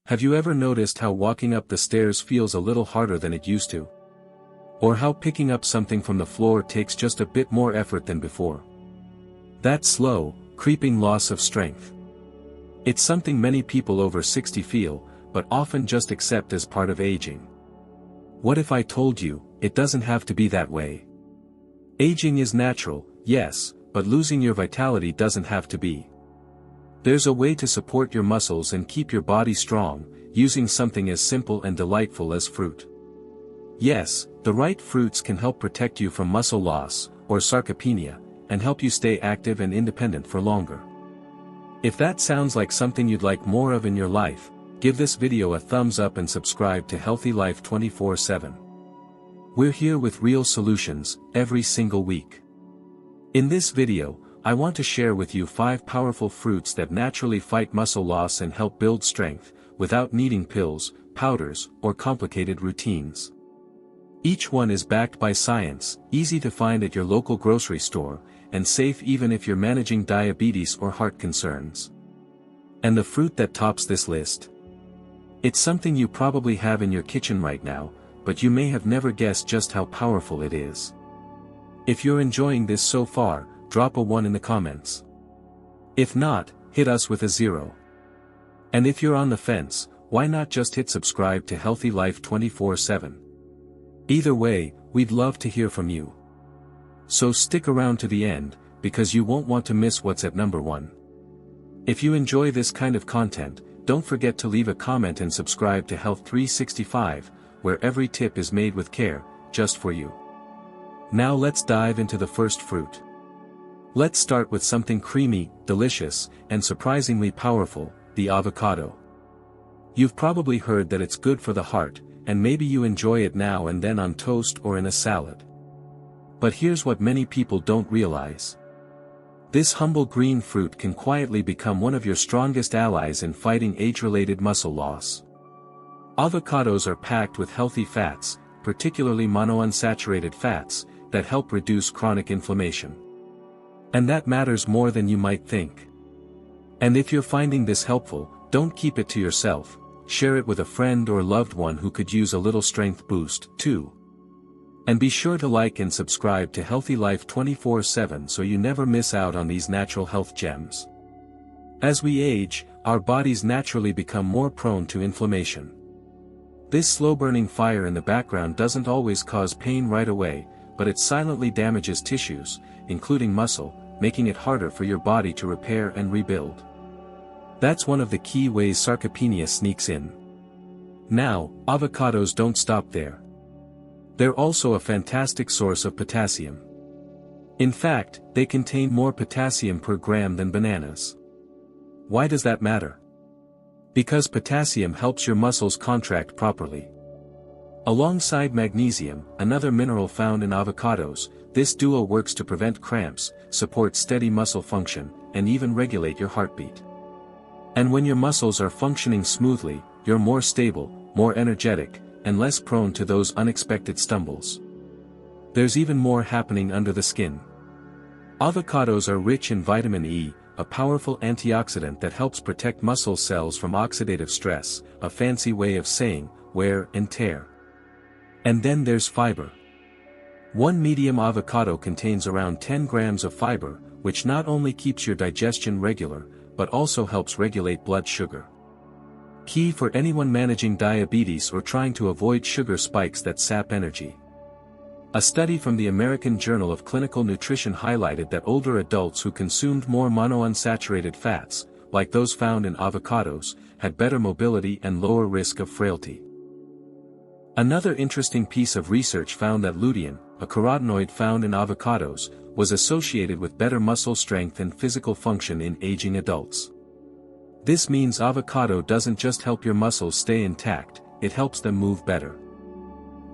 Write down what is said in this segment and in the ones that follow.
Have you ever noticed how walking up the stairs feels a little harder than it used to? Or how picking up something from the floor takes just a bit more effort than before? That slow, creeping loss of strength. It's something many people over 60 feel, but often just accept as part of aging. What if I told you, it doesn't have to be that way? Aging is natural, yes, but losing your vitality doesn't have to be. There's a way to support your muscles and keep your body strong, using something as simple and delightful as fruit. Yes, the right fruits can help protect you from muscle loss, or sarcopenia, and help you stay active and independent for longer. If that sounds like something you'd like more of in your life, give this video a thumbs up and subscribe to Healthy Life 24/7. We're here with real solutions, every single week. In this video, I want to share with you 5 powerful fruits that naturally fight muscle loss and help build strength, without needing pills, powders, or complicated routines. Each one is backed by science, easy to find at your local grocery store, and safe even if you're managing diabetes or heart concerns. And the fruit that tops this list? It's something you probably have in your kitchen right now, but you may have never guessed just how powerful it is. If you're enjoying this so far, drop a 1 in the comments. If not, hit us with a 0. And if you're on the fence, why not just hit subscribe to Healthy Life 24/7? Either way, we'd love to hear from you. So stick around to the end, because you won't want to miss what's at number 1. If you enjoy this kind of content, don't forget to leave a comment and subscribe to Health 365, where every tip is made with care, just for you. Now let's dive into the first fruit. Let's start with something creamy, delicious, and surprisingly powerful, the avocado. You've probably heard that it's good for the heart, and maybe you enjoy it now and then on toast or in a salad. But here's what many people don't realize. This humble green fruit can quietly become one of your strongest allies in fighting age-related muscle loss. Avocados are packed with healthy fats, particularly monounsaturated fats, that help reduce chronic inflammation. And that matters more than you might think. And if you're finding this helpful, don't keep it to yourself, share it with a friend or loved one who could use a little strength boost, too. And be sure to like and subscribe to Healthy Life 24/7 so you never miss out on these natural health gems. As we age, our bodies naturally become more prone to inflammation. This slow-burning fire in the background doesn't always cause pain right away, but it silently damages tissues, including muscle, making it harder for your body to repair and rebuild. That's one of the key ways sarcopenia sneaks in. Now, avocados don't stop there. They're also a fantastic source of potassium. In fact, they contain more potassium per gram than bananas. Why does that matter? Because potassium helps your muscles contract properly. Alongside magnesium, another mineral found in avocados, this duo works to prevent cramps, support steady muscle function, and even regulate your heartbeat. And when your muscles are functioning smoothly, you're more stable, more energetic, and less prone to those unexpected stumbles. There's even more happening under the skin. Avocados are rich in vitamin E, a powerful antioxidant that helps protect muscle cells from oxidative stress, a fancy way of saying, wear and tear. And then there's fiber. One medium avocado contains around 10 grams of fiber, which not only keeps your digestion regular, but also helps regulate blood sugar. Key for anyone managing diabetes or trying to avoid sugar spikes that sap energy. A study from the American Journal of Clinical Nutrition highlighted that older adults who consumed more monounsaturated fats, like those found in avocados, had better mobility and lower risk of frailty. Another interesting piece of research found that lutein, a carotenoid found in avocados, was associated with better muscle strength and physical function in aging adults. This means avocado doesn't just help your muscles stay intact, it helps them move better.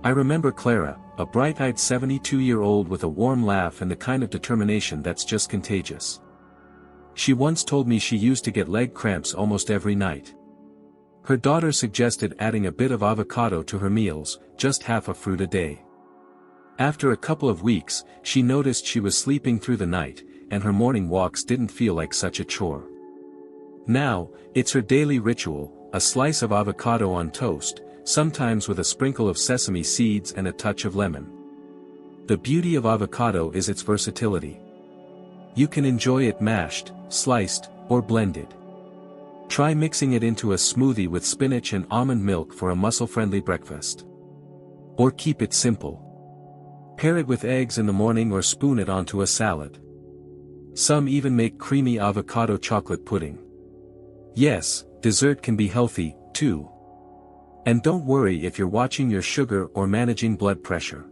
I remember Clara, a bright-eyed 72-year-old with a warm laugh and the kind of determination that's just contagious. She once told me she used to get leg cramps almost every night. Her daughter suggested adding a bit of avocado to her meals, just half a fruit a day. After a couple of weeks, she noticed she was sleeping through the night, and her morning walks didn't feel like such a chore. Now, it's her daily ritual, a slice of avocado on toast, sometimes with a sprinkle of sesame seeds and a touch of lemon. The beauty of avocado is its versatility. You can enjoy it mashed, sliced, or blended. Try mixing it into a smoothie with spinach and almond milk for a muscle-friendly breakfast. Or keep it simple. Pair it with eggs in the morning or spoon it onto a salad. Some even make creamy avocado chocolate pudding. Yes, dessert can be healthy, too. And don't worry if you're watching your sugar or managing blood pressure.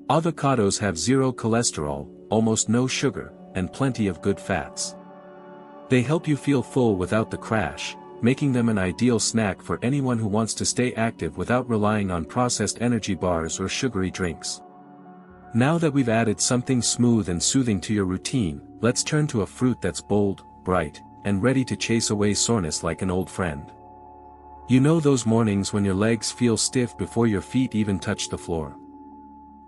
Avocados have zero cholesterol, almost no sugar, and plenty of good fats. They help you feel full without the crash, making them an ideal snack for anyone who wants to stay active without relying on processed energy bars or sugary drinks. Now that we've added something smooth and soothing to your routine, let's turn to a fruit that's bold, bright, and ready to chase away soreness like an old friend. You know those mornings when your legs feel stiff before your feet even touch the floor?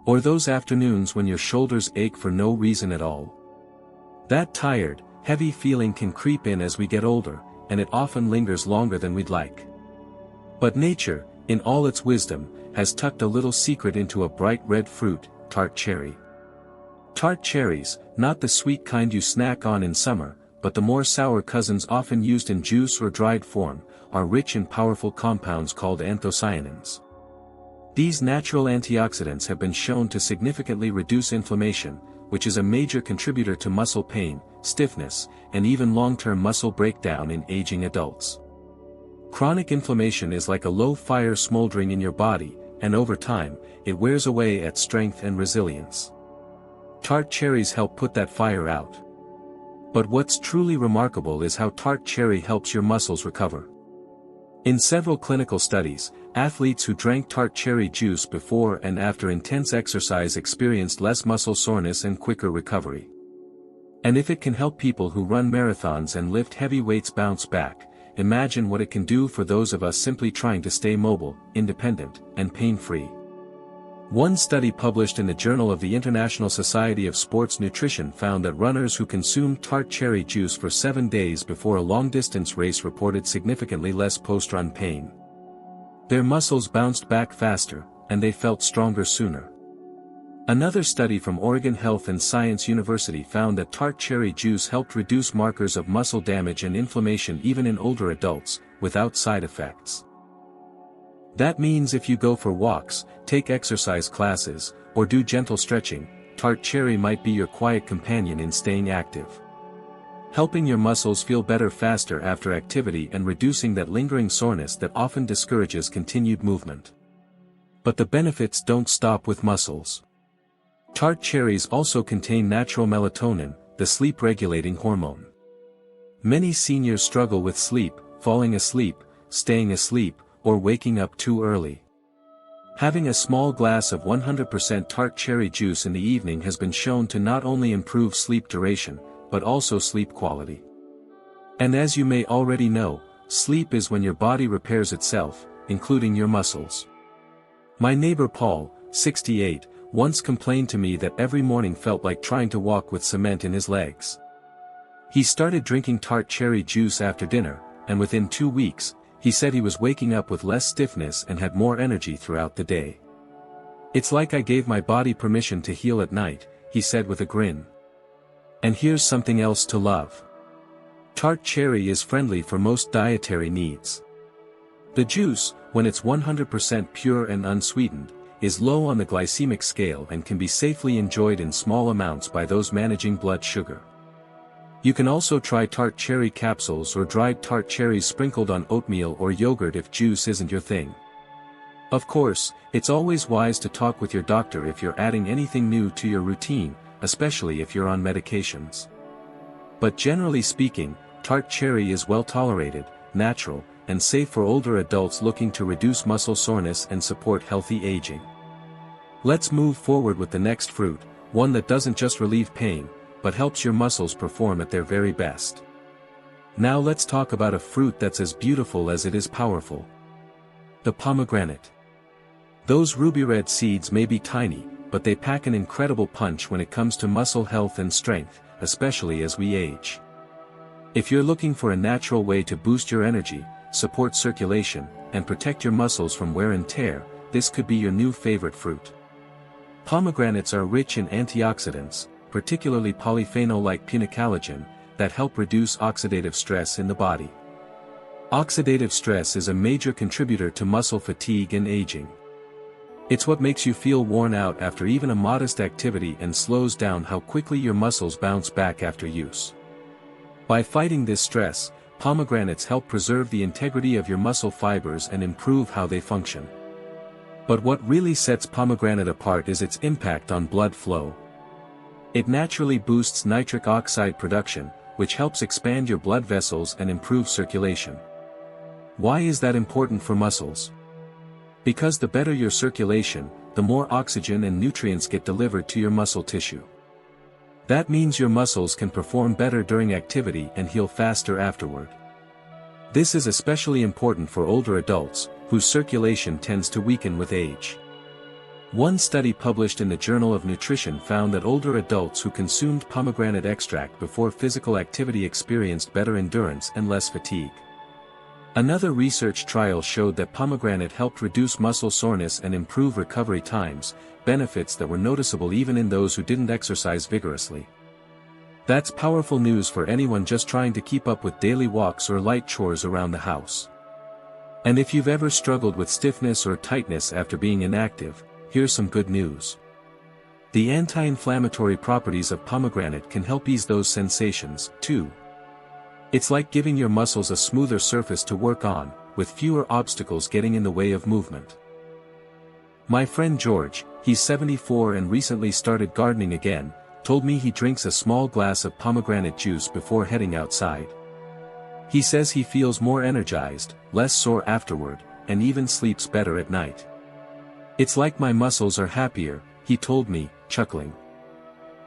Or those afternoons when your shoulders ache for no reason at all? That tired, heavy feeling can creep in as we get older, and it often lingers longer than we'd like. But nature, in all its wisdom, has tucked a little secret into a bright red fruit, tart cherry. Tart cherries, not the sweet kind you snack on in summer, but the more sour cousins often used in juice or dried form, are rich in powerful compounds called anthocyanins. These natural antioxidants have been shown to significantly reduce inflammation, which is a major contributor to muscle pain, stiffness, and even long-term muscle breakdown in aging adults. Chronic inflammation is like a low fire smoldering in your body, and over time, it wears away at strength and resilience. Tart cherries help put that fire out. But what's truly remarkable is how tart cherry helps your muscles recover. In several clinical studies, athletes who drank tart cherry juice before and after intense exercise experienced less muscle soreness and quicker recovery. And if it can help people who run marathons and lift heavy weights bounce back, imagine what it can do for those of us simply trying to stay mobile, independent, and pain-free. One study published in the Journal of the International Society of Sports Nutrition found that runners who consumed tart cherry juice for 7 days before a long-distance race reported significantly less post-run pain. Their muscles bounced back faster, and they felt stronger sooner. Another study from Oregon Health and Science University found that tart cherry juice helped reduce markers of muscle damage and inflammation even in older adults, without side effects. That means if you go for walks, take exercise classes, or do gentle stretching, tart cherry might be your quiet companion in staying active. Helping your muscles feel better faster after activity and reducing that lingering soreness that often discourages continued movement. But the benefits don't stop with muscles. Tart cherries also contain natural melatonin, the sleep-regulating hormone. Many seniors struggle with sleep, falling asleep, staying asleep, or waking up too early. Having a small glass of 100% tart cherry juice in the evening has been shown to not only improve sleep duration, but also sleep quality. And as you may already know, sleep is when your body repairs itself, including your muscles. My neighbor Paul, 68, once complained to me that every morning felt like trying to walk with cement in his legs. He started drinking tart cherry juice after dinner, and within 2 weeks, he said he was waking up with less stiffness and had more energy throughout the day. "It's like I gave my body permission to heal at night," he said with a grin. And here's something else to love. Tart cherry is friendly for most dietary needs. The juice, when it's 100% pure and unsweetened, is low on the glycemic scale and can be safely enjoyed in small amounts by those managing blood sugar. You can also try tart cherry capsules or dried tart cherries sprinkled on oatmeal or yogurt if juice isn't your thing. Of course, it's always wise to talk with your doctor if you're adding anything new to your routine, especially if you're on medications. But generally speaking, tart cherry is well tolerated, natural, and safe for older adults looking to reduce muscle soreness and support healthy aging. Let's move forward with the next fruit, one that doesn't just relieve pain, but helps your muscles perform at their very best. Now let's talk about a fruit that's as beautiful as it is powerful. The pomegranate. Those ruby red seeds may be tiny, but they pack an incredible punch when it comes to muscle health and strength, especially as we age. If you're looking for a natural way to boost your energy, support circulation, and protect your muscles from wear and tear, this could be your new favorite fruit. Pomegranates are rich in antioxidants, particularly polyphenol like punicalagin, that help reduce oxidative stress in the body. Oxidative stress is a major contributor to muscle fatigue and aging. It's what makes you feel worn out after even a modest activity and slows down how quickly your muscles bounce back after use. By fighting this stress, pomegranates help preserve the integrity of your muscle fibers and improve how they function. But what really sets pomegranate apart is its impact on blood flow. It naturally boosts nitric oxide production, which helps expand your blood vessels and improve circulation. Why is that important for muscles? Because the better your circulation, the more oxygen and nutrients get delivered to your muscle tissue. That means your muscles can perform better during activity and heal faster afterward. This is especially important for older adults, whose circulation tends to weaken with age. One study published in the Journal of Nutrition found that older adults who consumed pomegranate extract before physical activity experienced better endurance and less fatigue. Another research trial showed that pomegranate helped reduce muscle soreness and improve recovery times, benefits that were noticeable even in those who didn't exercise vigorously. That's powerful news for anyone just trying to keep up with daily walks or light chores around the house. And if you've ever struggled with stiffness or tightness after being inactive, here's some good news. The anti-inflammatory properties of pomegranate can help ease those sensations, too. It's like giving your muscles a smoother surface to work on, with fewer obstacles getting in the way of movement. My friend George, he's 74 and recently started gardening again, told me he drinks a small glass of pomegranate juice before heading outside. He says he feels more energized, less sore afterward, and even sleeps better at night. It's like my muscles are happier, he told me, chuckling.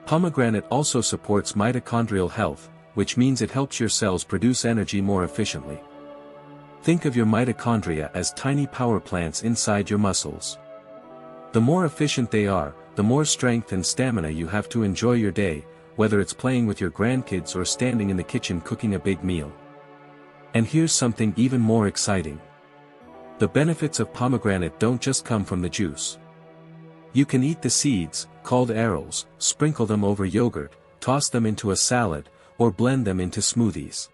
Pomegranate also supports mitochondrial health, which means it helps your cells produce energy more efficiently. Think of your mitochondria as tiny power plants inside your muscles. The more efficient they are, the more strength and stamina you have to enjoy your day, whether it's playing with your grandkids or standing in the kitchen cooking a big meal. And here's something even more exciting. The benefits of pomegranate don't just come from the juice. You can eat the seeds, called arils, sprinkle them over yogurt, toss them into a salad, or blend them into smoothies.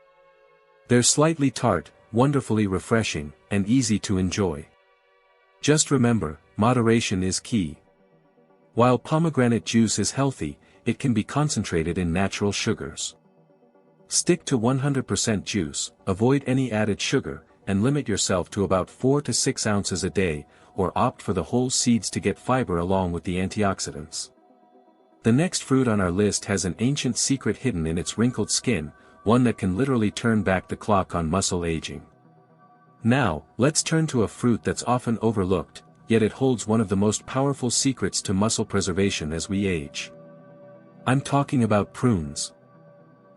They're slightly tart, wonderfully refreshing, and easy to enjoy. Just remember, moderation is key. While pomegranate juice is healthy, it can be concentrated in natural sugars. Stick to 100% juice, avoid any added sugar, and limit yourself to about 4 to 6 ounces a day, or opt for the whole seeds to get fiber along with the antioxidants. The next fruit on our list has an ancient secret hidden in its wrinkled skin, one that can literally turn back the clock on muscle aging. Now, let's turn to a fruit that's often overlooked, yet it holds one of the most powerful secrets to muscle preservation as we age. I'm talking about prunes.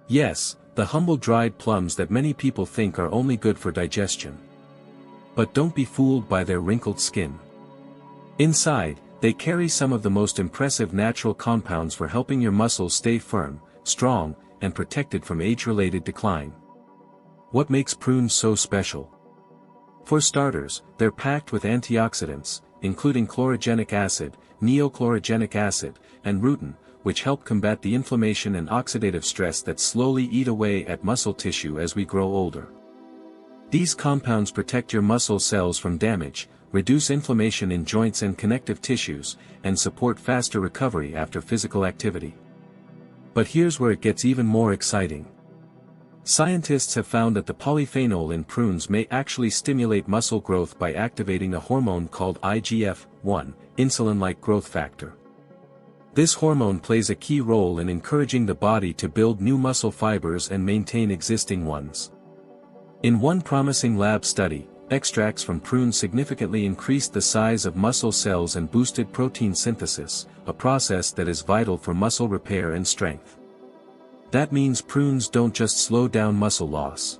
Yes, the humble dried plums that many people think are only good for digestion. But don't be fooled by their wrinkled skin. Inside, they carry some of the most impressive natural compounds for helping your muscles stay firm, strong, and protected from age-related decline. What makes prunes so special? For starters, they're packed with antioxidants, including chlorogenic acid, neochlorogenic acid, and rutin, which help combat the inflammation and oxidative stress that slowly eat away at muscle tissue as we grow older. These compounds protect your muscle cells from damage, reduce inflammation in joints and connective tissues, and support faster recovery after physical activity. But here's where it gets even more exciting. Scientists have found that the polyphenol in prunes may actually stimulate muscle growth by activating a hormone called IGF-1, insulin-like growth factor. This hormone plays a key role in encouraging the body to build new muscle fibers and maintain existing ones. In one promising lab study, extracts from prunes significantly increased the size of muscle cells and boosted protein synthesis, a process that is vital for muscle repair and strength. That means prunes don't just slow down muscle loss.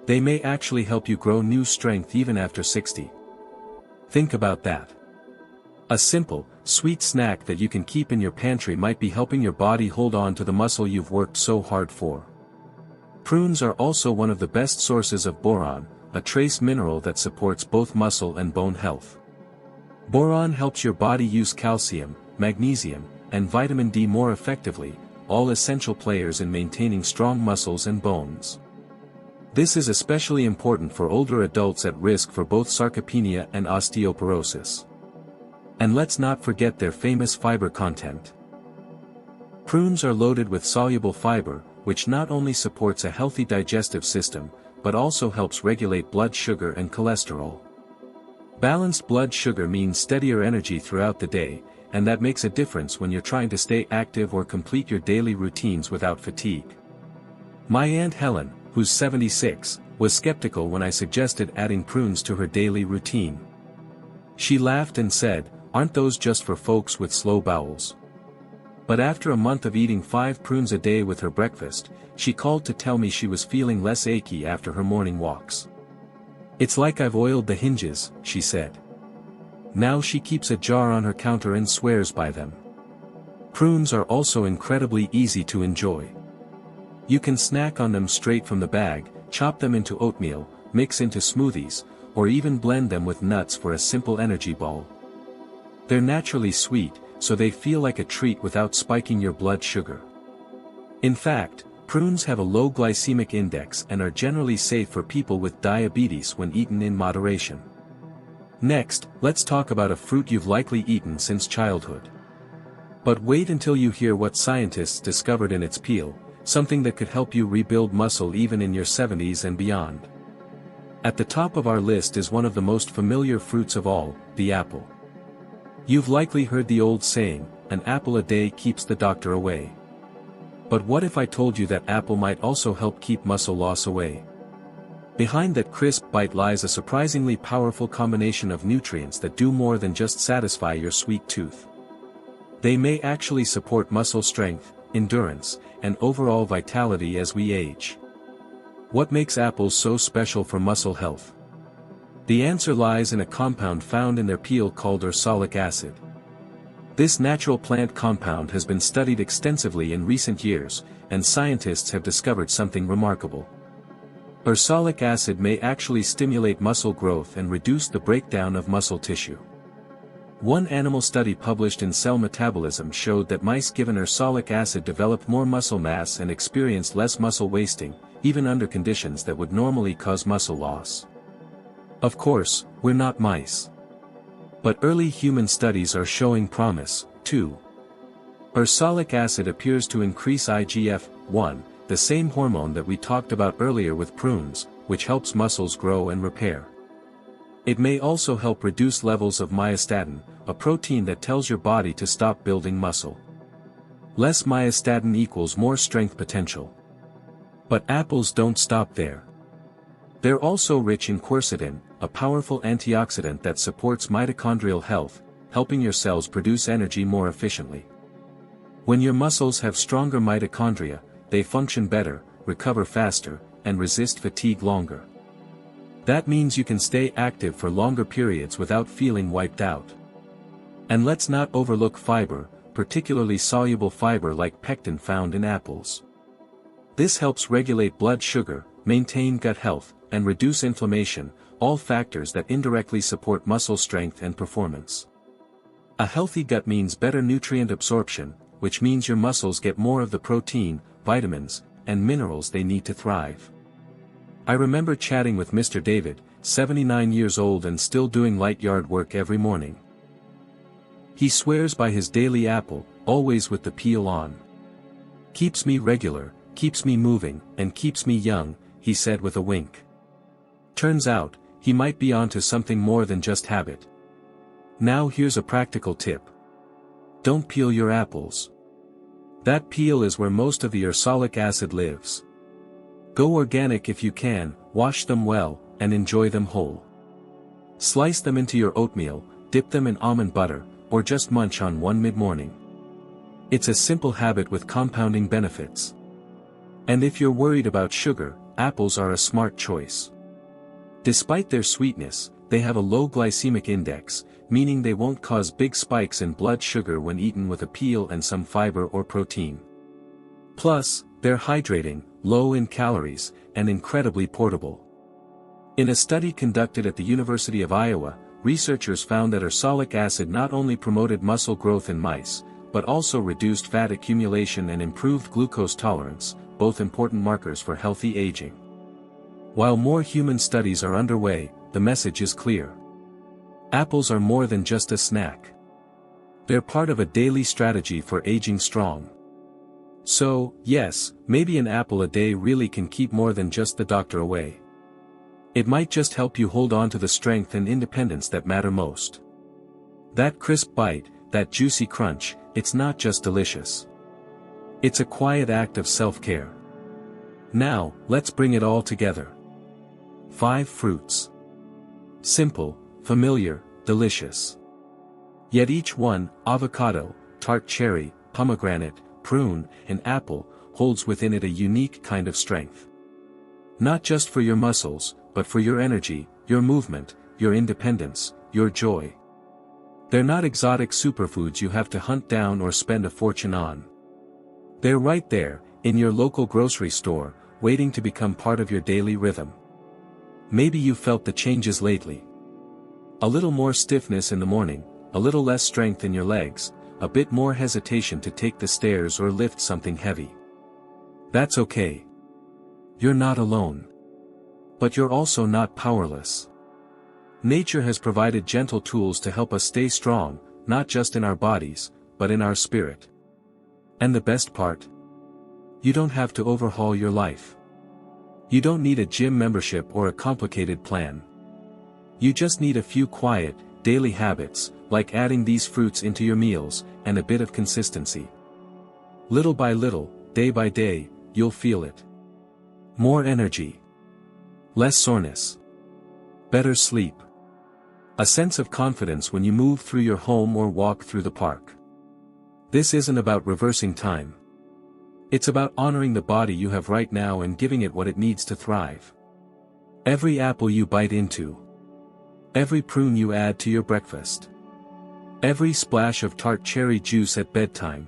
They may actually help you grow new strength even after 60. Think about that. A simple, sweet snack that you can keep in your pantry might be helping your body hold on to the muscle you've worked so hard for. Prunes are also one of the best sources of boron, a trace mineral that supports both muscle and bone health. Boron helps your body use calcium, magnesium, and vitamin D more effectively, all essential players in maintaining strong muscles and bones. This is especially important for older adults at risk for both sarcopenia and osteoporosis. And let's not forget their famous fiber content. Prunes are loaded with soluble fiber, which not only supports a healthy digestive system, but also helps regulate blood sugar and cholesterol. Balanced blood sugar means steadier energy throughout the day, and that makes a difference when you're trying to stay active or complete your daily routines without fatigue. My Aunt Helen, who's 76, was skeptical when I suggested adding prunes to her daily routine. She laughed and said, "Aren't those just for folks with slow bowels?" But after a month of eating 5 prunes a day with her breakfast, she called to tell me she was feeling less achy after her morning walks. "It's like I've oiled the hinges," she said. Now she keeps a jar on her counter and swears by them. Prunes are also incredibly easy to enjoy. You can snack on them straight from the bag, chop them into oatmeal, mix into smoothies, or even blend them with nuts for a simple energy ball. They're naturally sweet, so they feel like a treat without spiking your blood sugar. In fact, prunes have a low glycemic index and are generally safe for people with diabetes when eaten in moderation. Next, let's talk about a fruit you've likely eaten since childhood. But wait until you hear what scientists discovered in its peel, something that could help you rebuild muscle even in your 70s and beyond. At the top of our list is one of the most familiar fruits of all, the apple. You've likely heard the old saying, "An apple a day keeps the doctor away." But what if I told you that apple might also help keep muscle loss away? Behind that crisp bite lies a surprisingly powerful combination of nutrients that do more than just satisfy your sweet tooth. They may actually support muscle strength, endurance, and overall vitality as we age. What makes apples so special for muscle health? The answer lies in a compound found in their peel called ursolic acid. This natural plant compound has been studied extensively in recent years, and scientists have discovered something remarkable. Ursolic acid may actually stimulate muscle growth and reduce the breakdown of muscle tissue. One animal study published in Cell Metabolism showed that mice given ursolic acid developed more muscle mass and experienced less muscle wasting, even under conditions that would normally cause muscle loss. Of course, we're not mice. But early human studies are showing promise, too. Ursolic acid appears to increase IGF-1, the same hormone that we talked about earlier with prunes, which helps muscles grow and repair. It may also help reduce levels of myostatin, a protein that tells your body to stop building muscle. Less myostatin equals more strength potential. But apples don't stop there. They're also rich in quercetin, a powerful antioxidant that supports mitochondrial health, helping your cells produce energy more efficiently. When your muscles have stronger mitochondria, they function better, recover faster, and resist fatigue longer. That means you can stay active for longer periods without feeling wiped out. And let's not overlook fiber, particularly soluble fiber like pectin found in apples. This helps regulate blood sugar, maintain gut health, and reduce inflammation, all factors that indirectly support muscle strength and performance. A healthy gut means better nutrient absorption, which means your muscles get more of the protein, vitamins, and minerals they need to thrive. I remember chatting with Mr. David, 79 years old and still doing light yard work every morning. He swears by his daily apple, always with the peel on. "Keeps me regular, keeps me moving, and keeps me young," he said with a wink. Turns out, he might be onto something more than just habit. Now here's a practical tip. Don't peel your apples. That peel is where most of the ursolic acid lives. Go organic if you can, wash them well, and enjoy them whole. Slice them into your oatmeal, dip them in almond butter, or just munch on one mid-morning. It's a simple habit with compounding benefits. And if you're worried about sugar, apples are a smart choice. Despite their sweetness, they have a low glycemic index, meaning they won't cause big spikes in blood sugar when eaten with a peel and some fiber or protein. Plus, they're hydrating, low in calories, and incredibly portable. In a study conducted at the University of Iowa, researchers found that ursolic acid not only promoted muscle growth in mice, but also reduced fat accumulation and improved glucose tolerance, both important markers for healthy aging. While more human studies are underway, the message is clear. Apples are more than just a snack. They're part of a daily strategy for aging strong. So, yes, maybe an apple a day really can keep more than just the doctor away. It might just help you hold on to the strength and independence that matter most. That crisp bite, that juicy crunch, it's not just delicious. It's a quiet act of self-care. Now, let's bring it all together. 5 fruits. Simple, familiar, delicious. Yet each one, avocado, tart cherry, pomegranate, prune, and apple, holds within it a unique kind of strength. Not just for your muscles, but for your energy, your movement, your independence, your joy. They're not exotic superfoods you have to hunt down or spend a fortune on. They're right there, in your local grocery store, waiting to become part of your daily rhythm. Maybe you've felt the changes lately. A little more stiffness in the morning, a little less strength in your legs, a bit more hesitation to take the stairs or lift something heavy. That's okay. You're not alone. But you're also not powerless. Nature has provided gentle tools to help us stay strong, not just in our bodies, but in our spirit. And the best part? You don't have to overhaul your life. You don't need a gym membership or a complicated plan. You just need a few quiet, daily habits, like adding these fruits into your meals, and a bit of consistency. Little by little, day by day, you'll feel it. More energy. Less soreness. Better sleep. A sense of confidence when you move through your home or walk through the park. This isn't about reversing time. It's about honoring the body you have right now and giving it what it needs to thrive. Every apple you bite into. Every prune you add to your breakfast. Every splash of tart cherry juice at bedtime.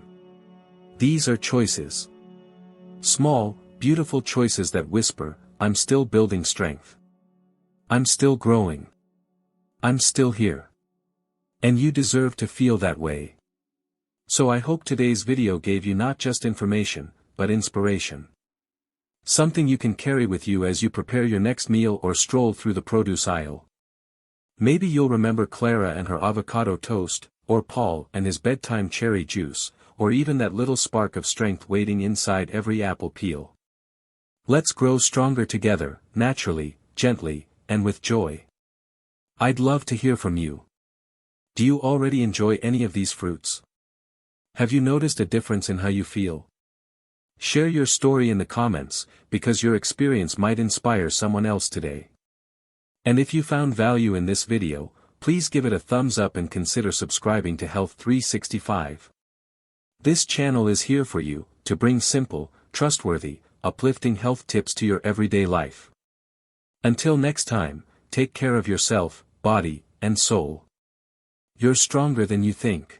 These are choices. Small, beautiful choices that whisper, I'm still building strength. I'm still growing. I'm still here. And you deserve to feel that way. So I hope today's video gave you not just information, but inspiration. Something you can carry with you as you prepare your next meal or stroll through the produce aisle. Maybe you'll remember Clara and her avocado toast, or Paul and his bedtime cherry juice, or even that little spark of strength waiting inside every apple peel. Let's grow stronger together, naturally, gently, and with joy. I'd love to hear from you. Do you already enjoy any of these fruits? Have you noticed a difference in how you feel? Share your story in the comments, because your experience might inspire someone else today. And if you found value in this video, please give it a thumbs up and consider subscribing to Health 365. This channel is here for you, to bring simple, trustworthy, uplifting health tips to your everyday life. Until next time, take care of yourself, body, and soul. You're stronger than you think.